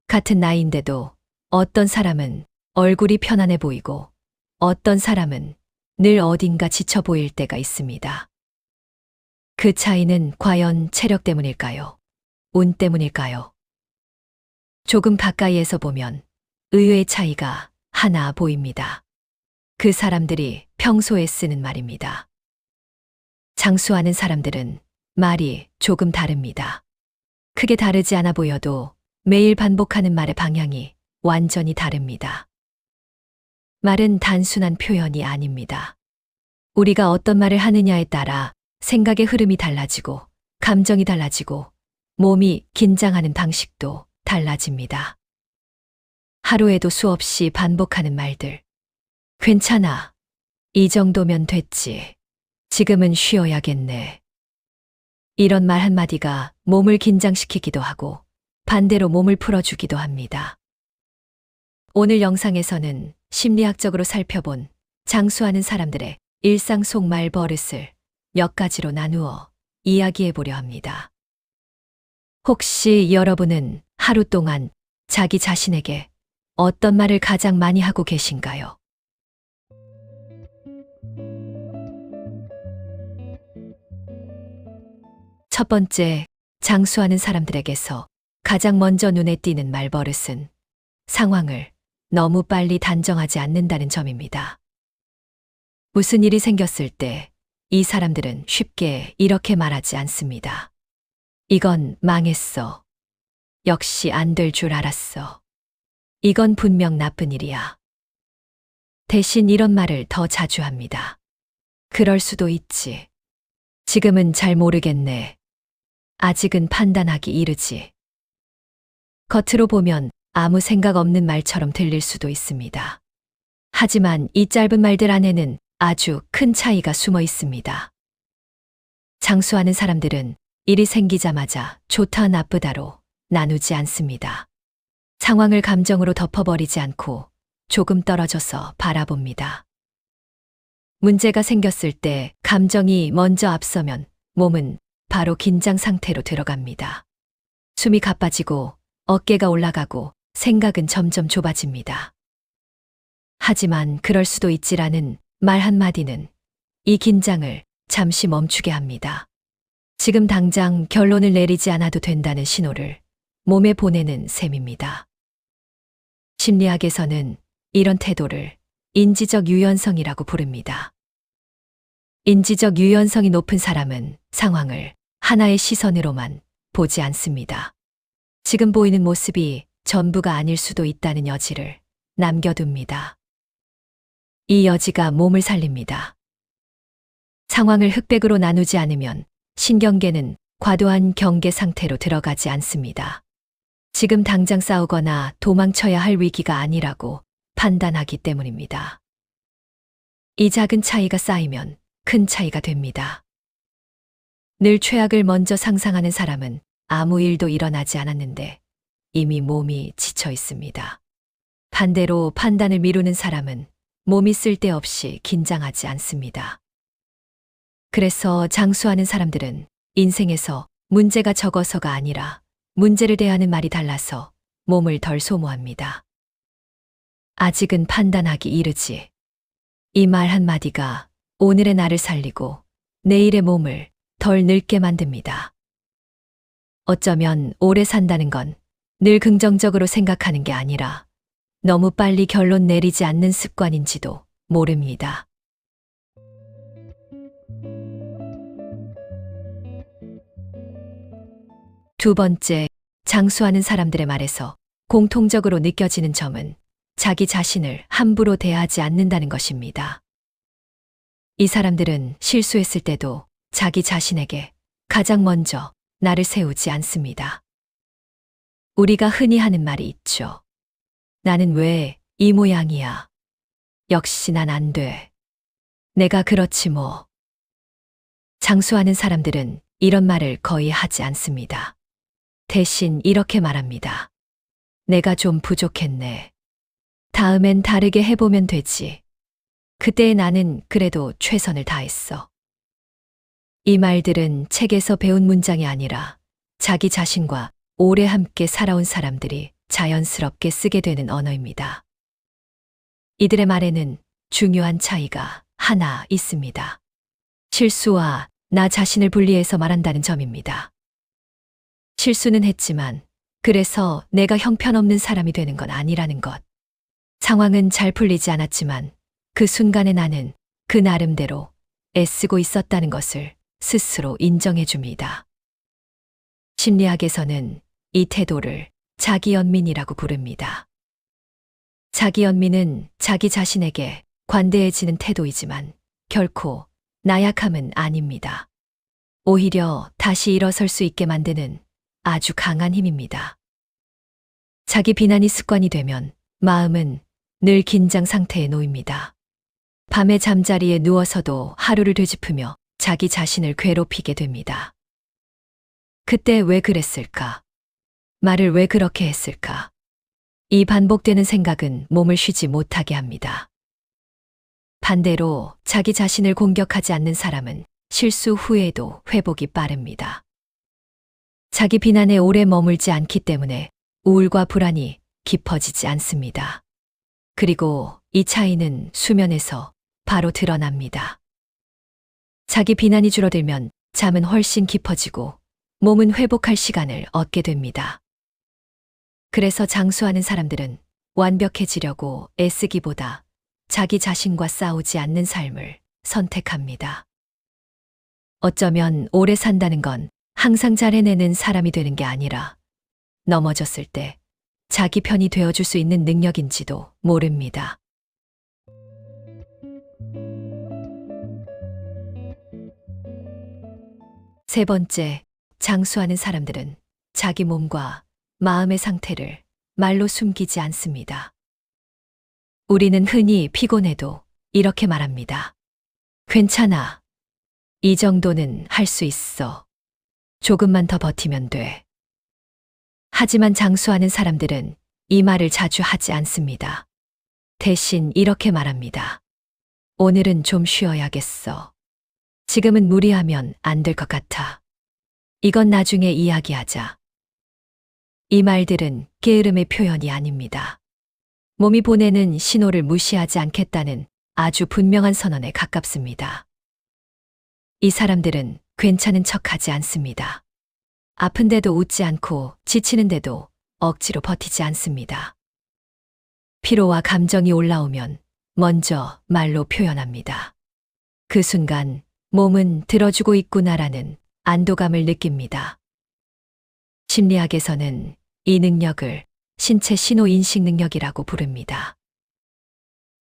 같은 나이인데도 어떤 사람은 얼굴이 편안해 보이고 어떤 사람은 늘 어딘가 지쳐 보일 때가 있습니다. 그 차이는 과연 체력 때문일까요? 운 때문일까요? 조금 가까이에서 보면 의외의 차이가 하나 보입니다. 그 사람들이 평소에 쓰는 말입니다. 장수하는 사람들은 말이 조금 다릅니다. 크게 다르지 않아 보여도 매일 반복하는 말의 방향이 완전히 다릅니다. 말은 단순한 표현이 아닙니다. 우리가 어떤 말을 하느냐에 따라 생각의 흐름이 달라지고 감정이 달라지고 몸이 긴장하는 방식도 달라집니다. 하루에도 수없이 반복하는 말들. 괜찮아. 이 정도면 됐지. 지금은 쉬어야겠네. 이런 말 한마디가 몸을 긴장시키기도 하고 반대로 몸을 풀어주기도 합니다. 오늘 영상에서는 심리학적으로 살펴본 장수하는 사람들의 일상 속 말버릇을 몇 가지로 나누어 이야기해 보려 합니다. 혹시 여러분은 하루 동안 자기 자신에게 어떤 말을 가장 많이 하고 계신가요? 첫 번째, 장수하는 사람들에게서 가장 먼저 눈에 띄는 말버릇은 상황을 너무 빨리 단정하지 않는다는 점입니다. 무슨 일이 생겼을 때 이 사람들은 쉽게 이렇게 말하지 않습니다. 이건 망했어. 역시 안 될 줄 알았어. 이건 분명 나쁜 일이야. 대신 이런 말을 더 자주 합니다. 그럴 수도 있지. 지금은 잘 모르겠네. 아직은 판단하기 이르지. 겉으로 보면 아무 생각 없는 말처럼 들릴 수도 있습니다. 하지만 이 짧은 말들 안에는 아주 큰 차이가 숨어 있습니다. 장수하는 사람들은 일이 생기자마자 좋다 나쁘다로 나누지 않습니다. 상황을 감정으로 덮어버리지 않고 조금 떨어져서 바라봅니다. 문제가 생겼을 때 감정이 먼저 앞서면 몸은 바로 긴장 상태로 들어갑니다. 숨이 가빠지고 어깨가 올라가고 생각은 점점 좁아집니다. 하지만 그럴 수도 있지라는 말 한마디는 이 긴장을 잠시 멈추게 합니다. 지금 당장 결론을 내리지 않아도 된다는 신호를 몸에 보내는 셈입니다. 심리학에서는 이런 태도를 인지적 유연성이라고 부릅니다. 인지적 유연성이 높은 사람은 상황을 하나의 시선으로만 보지 않습니다. 지금 보이는 모습이 전부가 아닐 수도 있다는 여지를 남겨둡니다. 이 여지가 몸을 살립니다. 상황을 흑백으로 나누지 않으면 신경계는 과도한 경계 상태로 들어가지 않습니다. 지금 당장 싸우거나 도망쳐야 할 위기가 아니라고 판단하기 때문입니다. 이 작은 차이가 쌓이면 큰 차이가 됩니다. 늘 최악을 먼저 상상하는 사람은 아무 일도 일어나지 않았는데 이미 몸이 지쳐 있습니다. 반대로 판단을 미루는 사람은 몸이 쓸데없이 긴장하지 않습니다. 그래서 장수하는 사람들은 인생에서 문제가 적어서가 아니라 문제를 대하는 말이 달라서 몸을 덜 소모합니다. 아직은 판단하기 이르지. 이 말 한마디가 오늘의 나를 살리고 내일의 몸을 덜 늙게 만듭니다. 어쩌면 오래 산다는 건 늘 긍정적으로 생각하는 게 아니라 너무 빨리 결론 내리지 않는 습관인지도 모릅니다. 두 번째, 장수하는 사람들의 말에서 공통적으로 느껴지는 점은 자기 자신을 함부로 대하지 않는다는 것입니다. 이 사람들은 실수했을 때도 자기 자신에게 가장 먼저 나를 세우지 않습니다. 우리가 흔히 하는 말이 있죠. 나는 왜 이 모양이야. 역시 난 안 돼. 내가 그렇지 뭐. 장수하는 사람들은 이런 말을 거의 하지 않습니다. 대신 이렇게 말합니다. 내가 좀 부족했네. 다음엔 다르게 해보면 되지. 그때의 나는 그래도 최선을 다했어. 이 말들은 책에서 배운 문장이 아니라 자기 자신과 오래 함께 살아온 사람들이 자연스럽게 쓰게 되는 언어입니다. 이들의 말에는 중요한 차이가 하나 있습니다. 실수와 나 자신을 분리해서 말한다는 점입니다. 실수는 했지만 그래서 내가 형편없는 사람이 되는 건 아니라는 것. 상황은 잘 풀리지 않았지만 그 순간에 나는 그 나름대로 애쓰고 있었다는 것을 스스로 인정해 줍니다. 심리학에서는 이 태도를 자기연민이라고 부릅니다. 자기연민은 자기 자신에게 관대해지는 태도이지만 결코 나약함은 아닙니다. 오히려 다시 일어설 수 있게 만드는 아주 강한 힘입니다. 자기 비난이 습관이 되면 마음은 늘 긴장 상태에 놓입니다. 밤에 잠자리에 누워서도 하루를 되짚으며 자기 자신을 괴롭히게 됩니다. 그때 왜 그랬을까? 말을 왜 그렇게 했을까? 이 반복되는 생각은 몸을 쉬지 못하게 합니다. 반대로 자기 자신을 공격하지 않는 사람은 실수 후에도 회복이 빠릅니다. 자기 비난에 오래 머물지 않기 때문에 우울과 불안이 깊어지지 않습니다. 그리고 이 차이는 수면에서 바로 드러납니다. 자기 비난이 줄어들면 잠은 훨씬 깊어지고 몸은 회복할 시간을 얻게 됩니다. 그래서 장수하는 사람들은 완벽해지려고 애쓰기보다 자기 자신과 싸우지 않는 삶을 선택합니다. 어쩌면 오래 산다는 건 항상 잘 해내는 사람이 되는 게 아니라 넘어졌을 때 자기 편이 되어줄 수 있는 능력인지도 모릅니다. 세 번째, 장수하는 사람들은 자기 몸과 마음의 상태를 말로 숨기지 않습니다. 우리는 흔히 피곤해도 이렇게 말합니다. 괜찮아. 이 정도는 할 수 있어. 조금만 더 버티면 돼. 하지만 장수하는 사람들은 이 말을 자주 하지 않습니다. 대신 이렇게 말합니다. 오늘은 좀 쉬어야겠어. 지금은 무리하면 안 될 것 같아. 이건 나중에 이야기하자. 이 말들은 게으름의 표현이 아닙니다. 몸이 보내는 신호를 무시하지 않겠다는 아주 분명한 선언에 가깝습니다. 이 사람들은 괜찮은 척하지 않습니다. 아픈데도 웃지 않고 지치는데도 억지로 버티지 않습니다. 피로와 감정이 올라오면 먼저 말로 표현합니다. 그 순간 몸은 들어주고 있구나라는 안도감을 느낍니다. 심리학에서는 이 능력을 신체 신호 인식 능력이라고 부릅니다.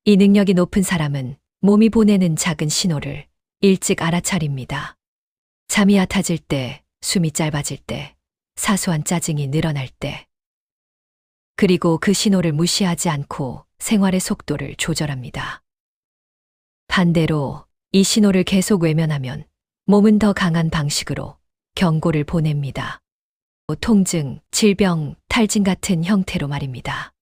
이 능력이 높은 사람은 몸이 보내는 작은 신호를 일찍 알아차립니다. 잠이 얕아질 때, 숨이 짧아질 때, 사소한 짜증이 늘어날 때. 그리고 그 신호를 무시하지 않고 생활의 속도를 조절합니다. 반대로 이 신호를 계속 외면하면 몸은 더 강한 방식으로 경고를 보냅니다. 통증, 질병, 탈진 같은 형태로 말입니다.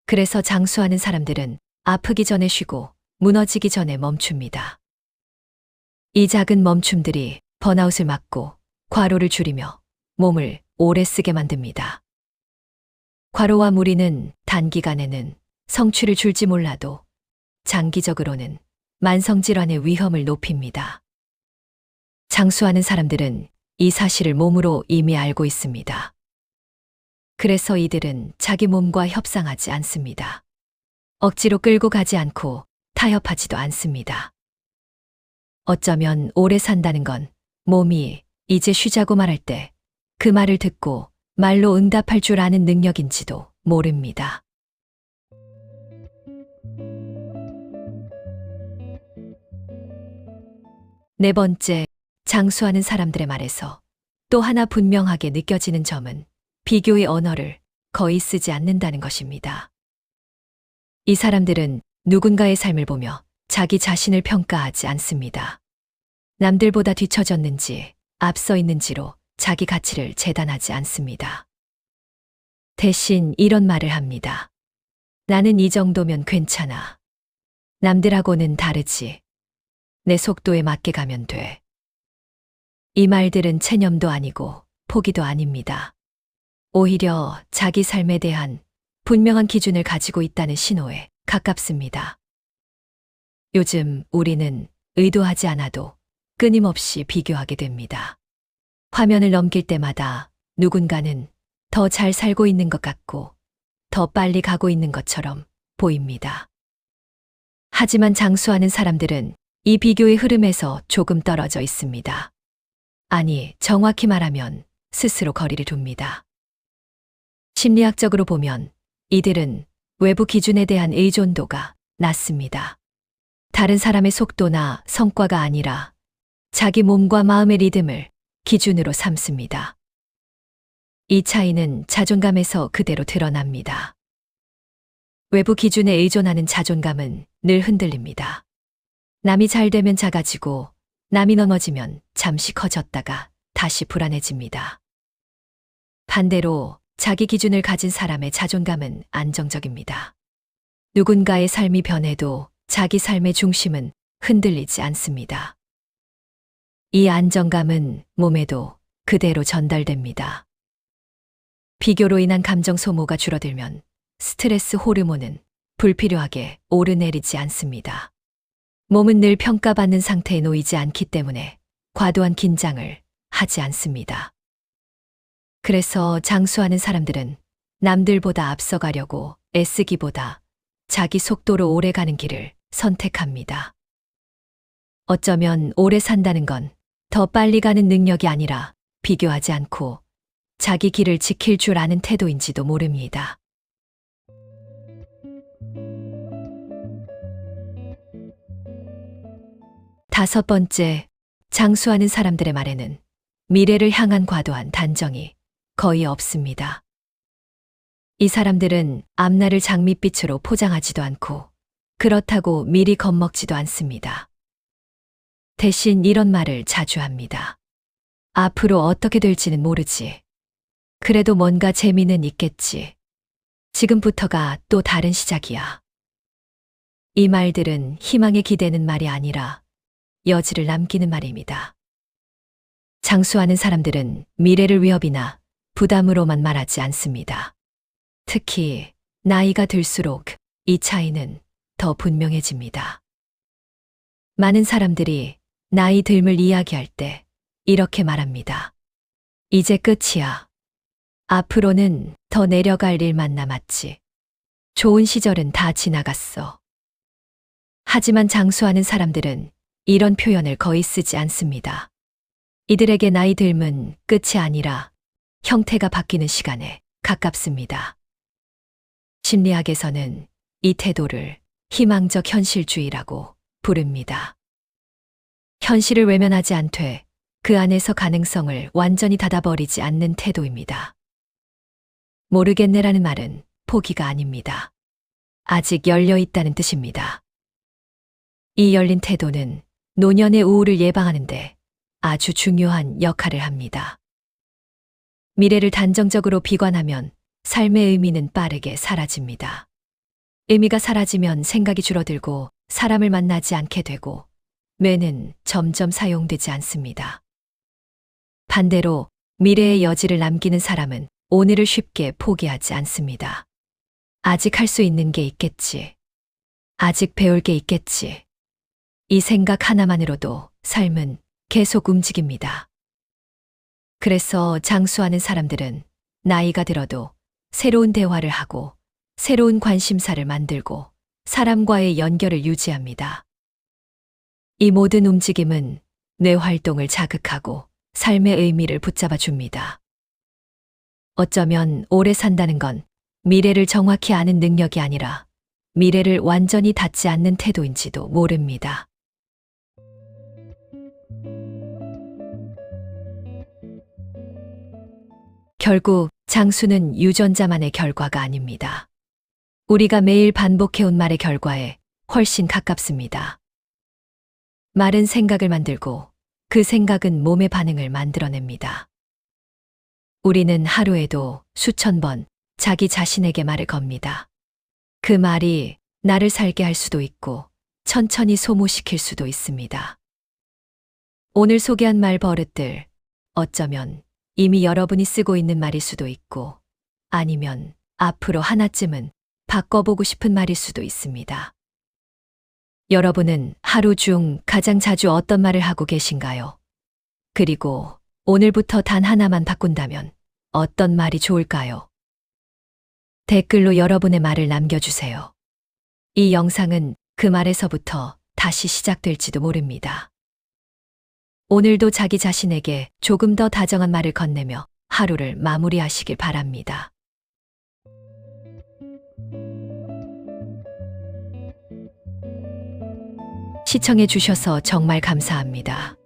그래서 장수하는 사람들은 아프기 전에 쉬고 무너지기 전에 멈춥니다. 이 작은 멈춤들이 번아웃을 막고 과로를 줄이며 몸을 오래 쓰게 만듭니다. 과로와 무리는 단기간에는 성취를 줄지 몰라도 장기적으로는 만성질환의 위험을 높입니다. 장수하는 사람들은 이 사실을 몸으로 이미 알고 있습니다. 그래서 이들은 자기 몸과 협상하지 않습니다. 억지로 끌고 가지 않고 타협하지도 않습니다. 어쩌면 오래 산다는 건 몸이 이제 쉬자고 말할 때 그 말을 듣고 말로 응답할 줄 아는 능력인지도 모릅니다. 네 번째, 장수하는 사람들의 말에서 또 하나 분명하게 느껴지는 점은 비교의 언어를 거의 쓰지 않는다는 것입니다. 이 사람들은 누군가의 삶을 보며 자기 자신을 평가하지 않습니다. 남들보다 뒤처졌는지 앞서 있는지로 자기 가치를 재단하지 않습니다. 대신 이런 말을 합니다. 나는 이 정도면 괜찮아. 남들하고는 다르지. 내 속도에 맞게 가면 돼. 이 말들은 체념도 아니고 포기도 아닙니다. 오히려 자기 삶에 대한 분명한 기준을 가지고 있다는 신호에 가깝습니다. 요즘 우리는 의도하지 않아도 끊임없이 비교하게 됩니다. 화면을 넘길 때마다 누군가는 더 잘 살고 있는 것 같고 더 빨리 가고 있는 것처럼 보입니다. 하지만 장수하는 사람들은 이 비교의 흐름에서 조금 떨어져 있습니다. 아니, 정확히 말하면 스스로 거리를 둡니다. 심리학적으로 보면 이들은 외부 기준에 대한 의존도가 낮습니다. 다른 사람의 속도나 성과가 아니라 자기 몸과 마음의 리듬을 기준으로 삼습니다. 이 차이는 자존감에서 그대로 드러납니다. 외부 기준에 의존하는 자존감은 늘 흔들립니다. 남이 잘 되면 작아지고 남이 넘어지면 잠시 커졌다가 다시 불안해집니다. 반대로 자기 기준을 가진 사람의 자존감은 안정적입니다. 누군가의 삶이 변해도 자기 삶의 중심은 흔들리지 않습니다. 이 안정감은 몸에도 그대로 전달됩니다. 비교로 인한 감정 소모가 줄어들면 스트레스 호르몬은 불필요하게 오르내리지 않습니다. 몸은 늘 평가받는 상태에 놓이지 않기 때문에 과도한 긴장을 하지 않습니다. 그래서 장수하는 사람들은 남들보다 앞서가려고 애쓰기보다 자기 속도로 오래 가는 길을 선택합니다. 어쩌면 오래 산다는 건 더 빨리 가는 능력이 아니라 비교하지 않고 자기 길을 지킬 줄 아는 태도인지도 모릅니다. 다섯 번째, 장수하는 사람들의 말에는 미래를 향한 과도한 단정이 거의 없습니다. 이 사람들은 앞날을 장밋빛으로 포장하지도 않고 그렇다고 미리 겁먹지도 않습니다. 대신 이런 말을 자주 합니다. 앞으로 어떻게 될지는 모르지. 그래도 뭔가 재미는 있겠지. 지금부터가 또 다른 시작이야. 이 말들은 희망에 기대는 말이 아니라 여지를 남기는 말입니다. 장수하는 사람들은 미래를 위협이나 부담으로만 말하지 않습니다. 특히 나이가 들수록 이 차이는 더 분명해집니다. 많은 사람들이 나이 듦을 이야기할 때 이렇게 말합니다. 이제 끝이야. 앞으로는 더 내려갈 일만 남았지. 좋은 시절은 다 지나갔어. 하지만 장수하는 사람들은 이런 표현을 거의 쓰지 않습니다. 이들에게 나이 듦은 끝이 아니라 형태가 바뀌는 시간에 가깝습니다. 심리학에서는 이 태도를 희망적 현실주의라고 부릅니다. 현실을 외면하지 않되 그 안에서 가능성을 완전히 닫아버리지 않는 태도입니다. 모르겠네라는 말은 포기가 아닙니다. 아직 열려 있다는 뜻입니다. 이 열린 태도는 노년의 우울을 예방하는데 아주 중요한 역할을 합니다. 미래를 단정적으로 비관하면 삶의 의미는 빠르게 사라집니다. 의미가 사라지면 생각이 줄어들고 사람을 만나지 않게 되고 뇌는 점점 사용되지 않습니다. 반대로 미래의 여지를 남기는 사람은 오늘을 쉽게 포기하지 않습니다. 아직 할 수 있는 게 있겠지. 아직 배울 게 있겠지. 이 생각 하나만으로도 삶은 계속 움직입니다. 그래서 장수하는 사람들은 나이가 들어도 새로운 대화를 하고 새로운 관심사를 만들고 사람과의 연결을 유지합니다. 이 모든 움직임은 뇌 활동을 자극하고 삶의 의미를 붙잡아 줍니다. 어쩌면 오래 산다는 건 미래를 정확히 아는 능력이 아니라 미래를 완전히 닫지 않는 태도인지도 모릅니다. 결국 장수는 유전자만의 결과가 아닙니다. 우리가 매일 반복해온 말의 결과에 훨씬 가깝습니다. 말은 생각을 만들고 그 생각은 몸의 반응을 만들어냅니다. 우리는 하루에도 수천 번 자기 자신에게 말을 겁니다. 그 말이 나를 살게 할 수도 있고 천천히 소모시킬 수도 있습니다. 오늘 소개한 말 버릇들, 어쩌면 이미 여러분이 쓰고 있는 말일 수도 있고, 아니면 앞으로 하나쯤은 바꿔보고 싶은 말일 수도 있습니다. 여러분은 하루 중 가장 자주 어떤 말을 하고 계신가요? 그리고 오늘부터 단 하나만 바꾼다면 어떤 말이 좋을까요? 댓글로 여러분의 말을 남겨주세요. 이 영상은 그 말에서부터 다시 시작될지도 모릅니다. 오늘도 자기 자신에게 조금 더 다정한 말을 건네며 하루를 마무리하시길 바랍니다. 시청해 주셔서 정말 감사합니다.